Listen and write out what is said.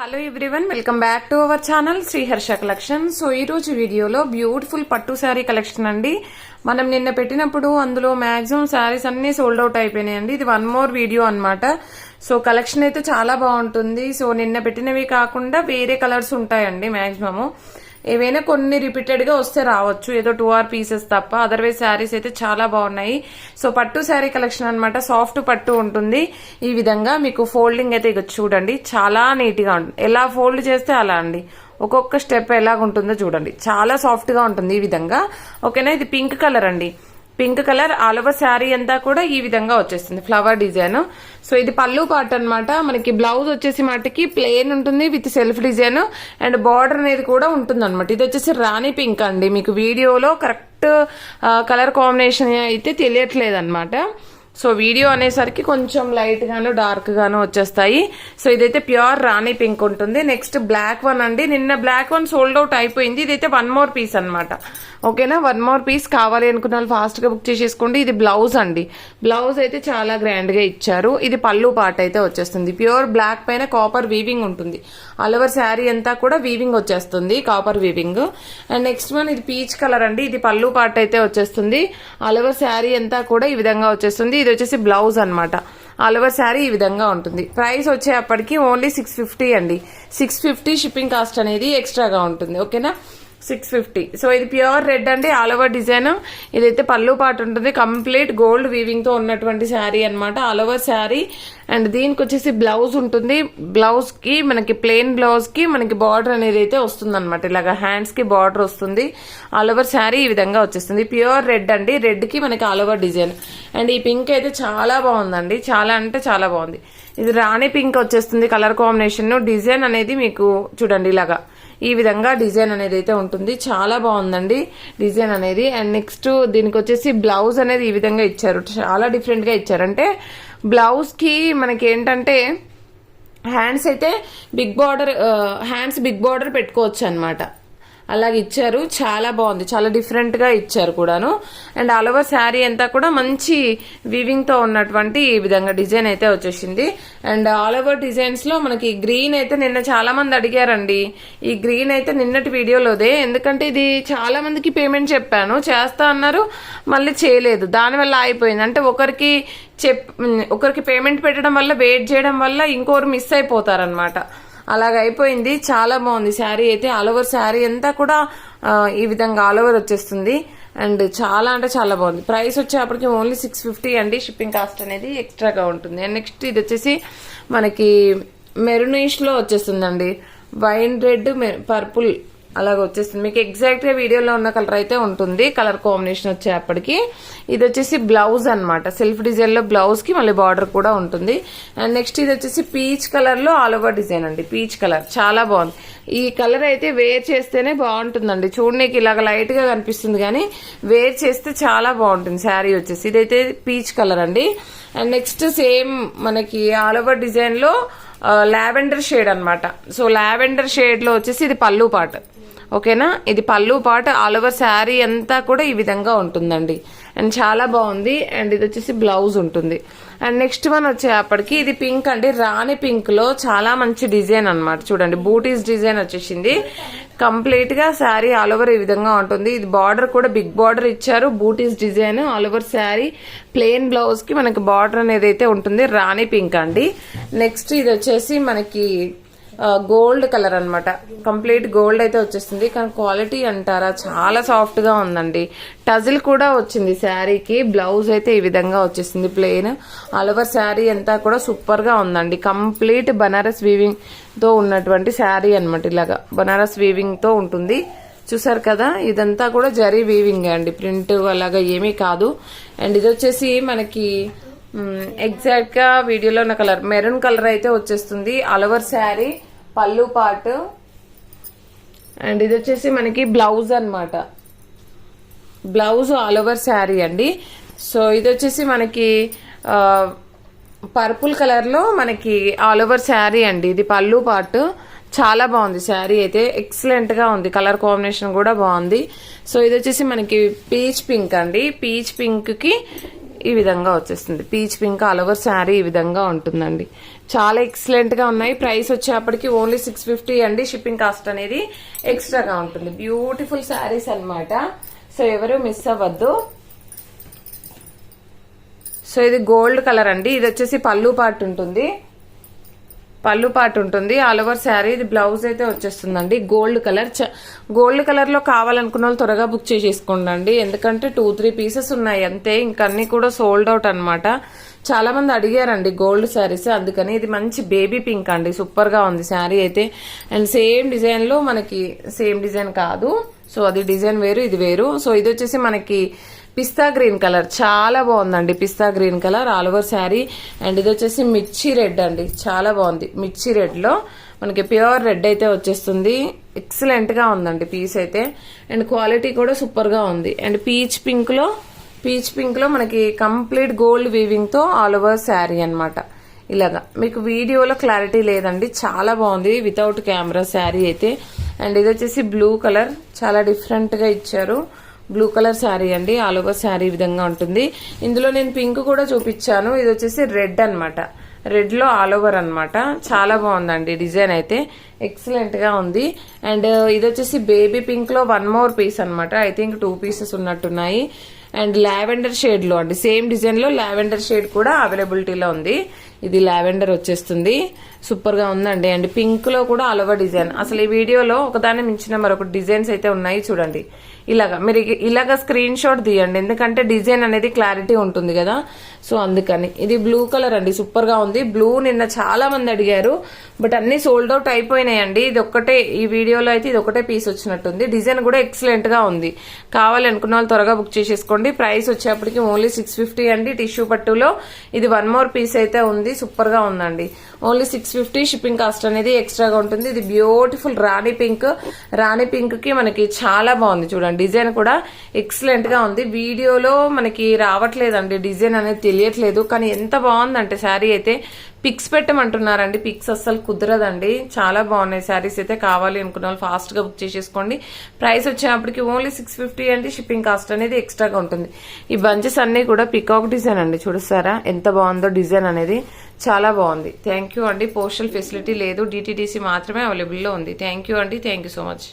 Hello everyone, welcome back to our channel Sri Harsha collection. So ఈ రోజు వీడియోలో బ్యూటిఫుల్ పట్టు శారీ కలెక్షన్ అండి. మనం నిన్న పెట్టినప్పుడు అందులో మాక్సిమం శారీస్ అన్ని సోల్డ్ అవుట్ అయిపోయినాయండి. ఇది వన్ మోర్ వీడియో అన్నమాట. సో కలెక్షన్ అయితే చాలా బాగుంటుంది. సో నిన్న పెట్టినవి కాకుండా వేరే కలర్స్ ఉంటాయండి మాక్సిమము. ఏవైనా కొన్ని రిపీటెడ్ గా వస్తే రావచ్చు, ఏదో 2 పీసెస్ తప్ప. అదర్వైజ్ శారీస్ అయితే చాలా బాగున్నాయి. సో పట్టు శారీ కలెక్షన్ అన్నమాట. సాఫ్ట్ పట్టు ఉంటుంది. ఈ విధంగా మీకు ఫోల్డింగ్ అయితే ఇక చూడండి, చాలా నీట్ గా ఉంటుంది. ఎలా ఫోల్డ్ చేస్తే అలా అండి, ఒక్కొక్క స్టెప్ ఎలాగుంటుందో చూడండి. చాలా సాఫ్ట్ గా ఉంటుంది ఈ విధంగా. ఓకేనా, ఇది పింక్ కలర్ అండి. Pink colour all over sari అంతా కూడా ఈ విధంగా వచ్చేస్తుంది, ఫ్లవర్ డిజైన్. సో ఇది పళ్ళు పార్ట్ అన్నమాట. మనకి బ్లౌజ్ వచ్చేసి మటుకి ప్లెయిన్ ఉంటుంది with self design and border అనేది కూడా ఉంటుంది అనమాట. ఇది వచ్చేసి రాణి పింక్ అండి. మీకు వీడియోలో కరెక్ట్ కలర్ కాంబినేషన్ అయితే తెలియట్లేదు అనమాట. సో వీడియో అనేసరికి కొంచెం లైట్ గాను డార్క్ గాను వచ్చేస్తాయి. సో ఇదైతే ప్యూర్ రాణి పింక్ ఉంటుంది. నెక్స్ట్ బ్లాక్ వన్ అండి. నిన్న బ్లాక్ వన్ సోల్డ్ అవుట్ అయిపోయింది. ఇదైతే వన్ మోర్ పీస్ అనమాట. ఓకేనా, వన్ మోర్ పీస్ కావాలి అనుకున్న వాళ్ళు ఫాస్ట్ గా బుక్ చేసేసుకోండి. ఇది బ్లౌజ్ అండి. బ్లౌజ్ అయితే చాలా గ్రాండ్ గా ఇచ్చారు. ఇది పళ్ళు పార్ట్ అయితే వచ్చేస్తుంది. ప్యూర్ బ్లాక్ పైన కాపర్ వీవింగ్ ఉంటుంది. ఆల్ ఓవర్ శారీ అంతా కూడా వీవింగ్ వచ్చేస్తుంది, copper weaving. And next one ఇది పీచ్ కలర్ అండి. ఇది పళ్ళు పార్ట్ అయితే వచ్చేస్తుంది. ఆల్ ఓవర్ శారీ అంతా కూడా ఈ విధంగా వచ్చేస్తుంది. ఇది వచ్చేసి బ్లౌజ్ అనమాట. ఆల్ ఓవర్ శారీ ఈ విధంగా ఉంటుంది. ప్రైస్ వచ్చేప్పటికి ఓన్లీ 650 అండి. 650 షిప్పింగ్ కాస్ట్ అనేది ఎక్స్ట్రాగా ఉంటుంది. ఓకేనా, 650. సో ఇది ప్యూర్ రెడ్ అండి, ఆల్ ఓవర్ డిజైన్. ఇదైతే పళ్ళు పాటు ఉంటుంది. కంప్లీట్ గోల్డ్ వీవింగ్ తో ఉన్నటువంటి శారీ అనమాట, ఆల్ ఓవర్ శారీ. అండ్ దీనికి వచ్చేసి బ్లౌజ్ ఉంటుంది. బ్లౌజ్ కి మనకి ప్లెయిన్ బ్లౌజ్ కి మనకి బార్డర్ అనేది అయితే వస్తుంది అనమాట. ఇలాగా హ్యాండ్స్ కి బార్డర్ వస్తుంది. ఆల్ ఓవర్ శారీ ఈ విధంగా వచ్చేస్తుంది. ప్యూర్ రెడ్ అండి. రెడ్ కి మనకి ఆల్ ఓవర్ డిజైన్. అండ్ ఈ పింక్ అయితే చాలా బాగుందండి, చాలా అంటే చాలా బాగుంది. ఇది రాణి పింక్ వచ్చేస్తుంది కలర్ కాంబినేషన్. డిజైన్ అనేది మీకు చూడండి ఇలాగా ఈ విధంగా డిజైన్ అనేది అయితే ఉంటుంది. చాలా బాగుందండి డిజైన్ అనేది. అండ్ నెక్స్ట్ దీనికి వచ్చేసి బ్లౌజ్ అనేది ఈ విధంగా ఇచ్చారు. చాలా డిఫరెంట్ గా ఇచ్చారు. అంటే బ్లౌజ్ కి మనకి ఏంటంటే హ్యాండ్స్ అయితే big border, hands big border పెట్టుకోవచ్చు అనమాట. అలాగే ఇచ్చారు. చాలా బాగుంది, చాలా డిఫరెంట్ గా ఇచ్చారు కూడాను. అండ్ ఆల్ ఓవర్ శారీ అంతా కూడా మంచి వీవింగ్ తో ఉన్నటువంటి ఈ విధంగా డిజైన్ అయితే వచ్చేసింది. అండ్ ఆల్ ఓవర్ డిజైన్స్ లో మనకి గ్రీన్ అయితే నిన్న చాలా మంది అడిగారండి. ఈ గ్రీన్ అయితే నిన్నటి వీడియోలోదే, ఎందుకంటే ఇది చాలా మందికి పేమెంట్ చెప్పాను, చేస్తా అన్నారు, మళ్ళీ చేయలేదు. దానివల్ల అయిపోయింది. అంటే ఒకరికి పేమెంట్ పెట్టడం వల్ల, వెయిట్ చేయడం వల్ల ఇంకొకరు మిస్ అయిపోతారనమాట. అలాగ అయిపోయింది. చాలా బాగుంది శారీ అయితే. ఆల్ ఓవర్ శారీ అంతా కూడా ఈ విధంగా ఆల్ ఓవర్ వచ్చేస్తుంది. అండ్ చాలా అంటే చాలా బాగుంది. ప్రైస్ వచ్చేప్పటికి ఓన్లీ 650 అండి. షిప్పింగ్ కాస్ట్ అనేది ఎక్స్ట్రాగా ఉంటుంది. అండ్ నెక్స్ట్ ఇది వచ్చేసి మనకి మెరూనిష్ లో వచ్చేస్తుందండి. వైన్ రెడ్, పర్పుల్ అలాగ వచ్చేస్తుంది. మీకు ఎగ్జాక్ట్ గా వీడియోలో ఉన్న కలర్ అయితే ఉంటుంది. కలర్ కాంబినేషన్ వచ్చేప్పటికి ఇది వచ్చేసి బ్లౌజ్ అనమాట. సెల్ఫ్ డిజైన్ లో బ్లౌజ్ కి మళ్ళీ బార్డర్ కూడా ఉంటుంది. అండ్ నెక్స్ట్ ఇది వచ్చేసి పీచ్ కలర్ లో ఆల్ ఓవర్ డిజైన్ అండి. పీచ్ కలర్ చాలా బాగుంది. ఈ కలర్ అయితే వేర్ చేస్తేనే బాగుంటుందండి. చూడడానికి ఇలాగ లైట్ గా కనిపిస్తుంది, కానీ వేర్ చేస్తే చాలా బాగుంటుంది శారీ వచ్చేసి. ఇదైతే పీచ్ కలర్ అండి. అండ్ నెక్స్ట్ సేమ్ మనకి ఆల్ ఓవర్ డిజైన్ లో లావెండర్ షేడ్ అనమాట. సో లావెండర్ షేడ్ లో వచ్చేసి ఇది పళ్ళు పాట. ఓకేనా, ఇది పళ్ళు పాట. ఆల్ ఓవర్ శారీ అంతా కూడా ఈ విధంగా ఉంటుందండి. అండ్ చాలా బాగుంది. అండ్ ఇది వచ్చేసి బ్లౌజ్ ఉంటుంది. అండ్ నెక్స్ట్ వన్ వచ్చేప్పటికి ఇది పింక్ అండి. రాణి పింక్ లో చాలా మంచి డిజైన్ అనమాట. చూడండి బూటీస్ డిజైన్ వచ్చేసింది. కంప్లీట్ గా శారీ ఆల్ ఓవర్ ఈ విధంగా ఉంటుంది. ఇది బార్డర్ కూడా బిగ్ బార్డర్ ఇచ్చారు. బూటీస్ design all over sari. Plain blouse కి మనకి బార్డర్ అనేది అయితే ఉంటుంది. రాణి పింక్ అండి. నెక్స్ట్ ఇది వచ్చేసి మనకి గోల్డ్ కలర్ అనమాట. కంప్లీట్ గోల్డ్ అయితే వచ్చేస్తుంది. కానీ క్వాలిటీ అంటారా చాలా సాఫ్ట్ గా ఉందండి. టజిల్ కూడా వచ్చింది శారీకి. బ్లౌజ్ అయితే ఈ విధంగా వచ్చేసింది ప్లెయిన్. ఆల్ ఓవర్ శారీ అంతా కూడా సూపర్ గా ఉందండి. కంప్లీట్ బనారస్ వీవింగ్ తో ఉన్నటువంటి శారీ అనమాట. ఇలాగా బనారస్ వీవింగ్ తో ఉంటుంది. చూసారు కదా, ఇదంతా కూడా జరీ వీవింగ్ అండి. ప్రింట్ అలాగా ఏమీ కాదు. అండ్ ఇది వచ్చేసి మనకి ఎగ్జాక్ట్ గా వీడియోలో ఉన్న కలర్ మెరూన్ కలర్ అయితే వచ్చేస్తుంది. ఆల్ ఓవర్ శారీ పళ్ళు పార్ట్. అండ్ ఇది వచ్చేసి మనకి బ్లౌజ్ అనమాట. బ్లౌజ్ ఆల్ ఓవర్ శారీ అండి. సో ఇది వచ్చేసి మనకి పర్పుల్ కలర్ లో మనకి ఆల్ ఓవర్ శారీ అండి. ఇది పళ్ళు పార్ట్. చాలా బాగుంది శారీ అయితే, ఎక్సలెంట్ గా ఉంది. కలర్ కాంబినేషన్ కూడా బాగుంది. సో ఇది వచ్చేసి మనకి పీచ్ పింక్ అండి. పీచ్ పింక్ కి ఈ విధంగా వచ్చేస్తుంది. Peach pink all over sari ఈ విధంగా ఉంటుందండి. చాలా ఎక్సలెంట్ గా ఉన్నాయి. ప్రైస్ వచ్చేప్పటికి ఓన్లీ 650 అండి. షిప్పింగ్ కాస్ట్ అనేది ఎక్స్ట్రాగా ఉంటుంది. బ్యూటిఫుల్ శారీస్ అన్నమాట. సో ఎవరు మిస్ అవ్వద్దు. సో ఇది గోల్డ్ కలర్ అండి. ఇది వచ్చేసి పళ్ళు పార్ట్ ఉంటుంది. పళ్ళు పార్ట్ ఉంటుంది. All over sari. ఇది బ్లౌజ్ అయితే వచ్చేస్తుందండి. Gold colour. గోల్డ్ కలర్ లో కావాలనుకున్న వాళ్ళు త్వరగా బుక్ చేసేసుకోండి. ఎందుకంటే 2-3 పీసెస్ ఉన్నాయి అంతే. ఇంకా అన్ని కూడా సోల్డ్ అవుట్ అన్నమాట. చాలా మంది అడిగారండి గోల్డ్ శారీస్, అందుకని ఇది మంచి బేబీ పింక్ అండి. సూపర్ గా ఉంది శారీ అయితే. అండ్ సేమ్ డిజైన్ లో మనకి సేమ్ డిజైన్ కాదు. సో అది డిజైన్ వేరు, ఇది వేరు. సో ఇది వచ్చేసి మనకి పిస్తా గ్రీన్ కలర్. చాలా బాగుందండి పిస్తా green colour all over sari. And ఇది వచ్చేసి మిర్చి రెడ్ అండి. చాలా బాగుంది. మిర్చి రెడ్ లో మనకి ప్యూర్ రెడ్ అయితే వచ్చేస్తుంది. ఎక్సలెంట్ గా ఉందండి పీస్ అయితే. అండ్ క్వాలిటీ కూడా సూపర్ గా ఉంది. అండ్ పీచ్ పింక్ లో మనకి కంప్లీట్ గోల్డ్ వీవింగ్ తో ఆల్ ఓవర్ శారీ అన్నమాట. ఇలాగా మీకు వీడియోలో క్లారిటీ లేదండి. చాలా బాగుంది వితౌట్ కెమెరా శారీ అయితే. అండ్ ఇది వచ్చేసి బ్లూ కలర్. చాలా డిఫరెంట్ గా ఇచ్చారు. బ్లూ కలర్ శారీ అండి. ఆల్ ఓవర్ శారీ ఈ విధంగా ఉంటుంది. ఇందులో నేను పింక్ కూడా చూపించాను. ఇది వచ్చేసి రెడ్ అన్నమాట. రెడ్ లో ఆల్ ఓవర్ అన్నమాట. చాలా బాగుందండి డిజైన్ అయితే. ఎక్సలెంట్ గా ఉంది. అండ్ ఇది వచ్చేసి బేబీ పింక్ లో 1 మోర్ పీస్ అన్నమాట. ఐ థింక్ 2 పీసెస్ ఉన్నట్టున్నాయి. అండ్ లావెండర్ షేడ్ లో అండి. సేమ్ డిజైన్ లో లావెండర్ షేడ్ కూడా అవైలబిలిటీలో ఉంది. ఇది లావెండర్ వచ్చేస్తుంది. సూపర్ గా ఉందండి. అండ్ పింక్ లో కూడా ఆల్ ఓవర్ డిజైన్. అసలు ఈ వీడియోలో ఒకదాన్ని మించిన మరొక డిజైన్స్ అయితే ఉన్నాయి చూడండి. ఇలాగా మీరు ఇలాగా స్క్రీన్ షాట్ తీయండి. ఎందుకంటే డిజైన్ అనేది క్లారిటీ ఉంటుంది కదా. సో అందుకని ఇది బ్లూ కలర్ అండి. సూపర్ గా ఉంది. బ్లూ నిన్న చాలా మంది అడిగారు, బట్ అన్ని సోల్డ్ అవుట్ అయిపోయినాయండి. ఇది ఒక్కటే ఈ వీడియోలో అయితే ఇది ఒకటే పీస్ వచ్చినట్టుంది. డిజైన్ కూడా ఎక్సలెంట్ గా ఉంది. కావాలి అనుకున్న వాళ్ళు త్వరగా బుక్ చేసేసుకోండి. ప్రైస్ వచ్చేప్పటికి ఓన్లీ 650 అండి. టిష్యూ పట్టులో ఇది 1 మోర్ పీస్ అయితే ఉంది. సూపర్ గా ఉందండి. ఓన్లీ 650. షిప్పింగ్ కాస్ట్ అనేది ఎక్స్ట్రాగా ఉంటుంది. ఇది బ్యూటిఫుల్ రాణి పింక్. రాణి పింక్ కి మనకి చాలా బాగుంది చూడండి. డిజైన్ కూడా ఎక్సలెంట్ గా ఉంది. వీడియోలో మనకి రావట్లేదండి డిజైన్ అనేది తెలియట్లేదు, కానీ ఎంత బాగుందంటే శారీ అయితే. పిక్స్ పెట్టమంటున్నారండి. పిక్స్ అస్సలు కుదరదండి. చాలా బాగున్నాయి శారీస్ అయితే. కావాలి అనుకున్న వాళ్ళు ఫాస్ట్ గా బుక్ చేసేసుకోండి. ప్రైస్ వచ్చేప్పటికి ఓన్లీ 650 అండి. షిప్పింగ్ కాస్ట్ అనేది ఎక్స్ట్రాగా ఉంటుంది. ఈ బంచెస్ అన్ని కూడా పికాక్ డిజైన్ అండి. చూస్తారా ఎంత బాగుందో డిజైన్ అనేది. చాలా బాగుంది. థ్యాంక్ యూ అండి. పోస్టల్ ఫెసిలిటీ లేదు. DTDC మాత్రమే అవైలబుల్ లో ఉంది. థ్యాంక్ యూ అండి. Thank you so much.